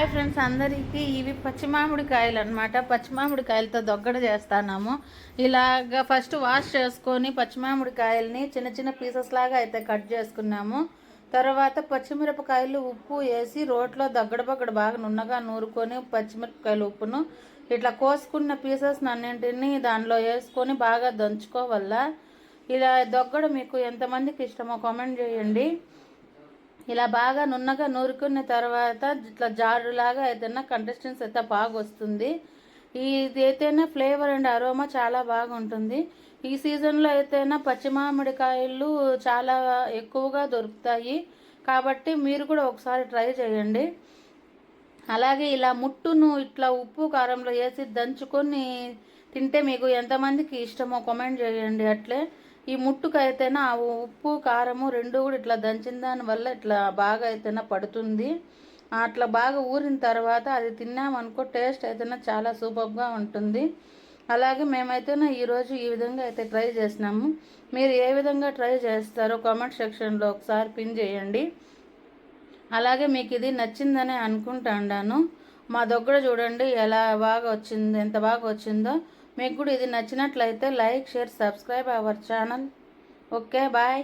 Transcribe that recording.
Hi friends, అందరికీ ఇవి పచ్చి మామిడికాయలు అనమాట. పచ్చి మామిడికాయలతో దొగ్గడ చేస్తున్నాము. ఇలాగ ఫస్ట్ వాష్ చేసుకొని పచ్చి మామిడికాయలని చిన్న చిన్న పీసెస్ లాగా అయితే కట్ చేసుకున్నాము. తర్వాత పచ్చిమిరపకాయలు ఉప్పు వేసి రోట్లో దగ్గడ బాగా నున్నగా నూరుకొని పచ్చిమిరపకాయలు ఉప్పును ఇట్లా కోసుకున్న పీసెస్ అన్నింటినీ దానిలో వేసుకొని బాగా దంచుకోవాలా. ఇలా దొగ్గడ మీకు ఎంతమందికి ఇష్టమో కామెంట్ చేయండి. ఇలా బాగా నున్నగా నూరుకున్న తర్వాత ఇట్లా జారులాగా అయితేనే కంటెస్టెన్స్ అయితే బాగా వస్తుంది. ఇది అయితేనే ఫ్లేవర్ అండ్ అరోమా చాలా బాగుంటుంది. ఈ సీజన్లో అయితేనే పచ్చి మామిడికాయలు చాలా ఎక్కువగా దొరుకుతాయి కాబట్టి మీరు కూడా ఒకసారి ట్రై చేయండి. అలాగే ఇలా ముట్టును ఇట్లా ఉప్పు కారంలో వేసి దంచుకొని తింటే మీకు ఎంతమందికి ఇష్టమో కామెంట్ చేయండి. అట్లే ఈ ముట్టుకైతేనా ఆ ఉప్పు కారము రెండు కూడా ఇట్లా దంచిన దాని వల్ల ఇట్లా బాగా అయితేనా పడుతుంది. అట్లా బాగా ఊరిన తర్వాత అది తిన్నామనుకో టేస్ట్ అయితేనా చాలా సూపర్గా ఉంటుంది. అలాగే మేమైతేనా ఈరోజు ఈ విధంగా అయితే ట్రై చేసినాము. మీరు ఏ విధంగా ట్రై చేస్తారో కామెంట్ సెక్షన్లో ఒకసారి పిన్ చేయండి. అలాగే మీకు ఇది నచ్చిందనే అనుకుంటాను. మా దగ్గర చూడండి ఎలా బాగా వచ్చింది, ఎంత బాగా వచ్చిందో. మీకు కూడా ఇది నచ్చినట్లయితే like, share, subscribe our channel. Okay, bye.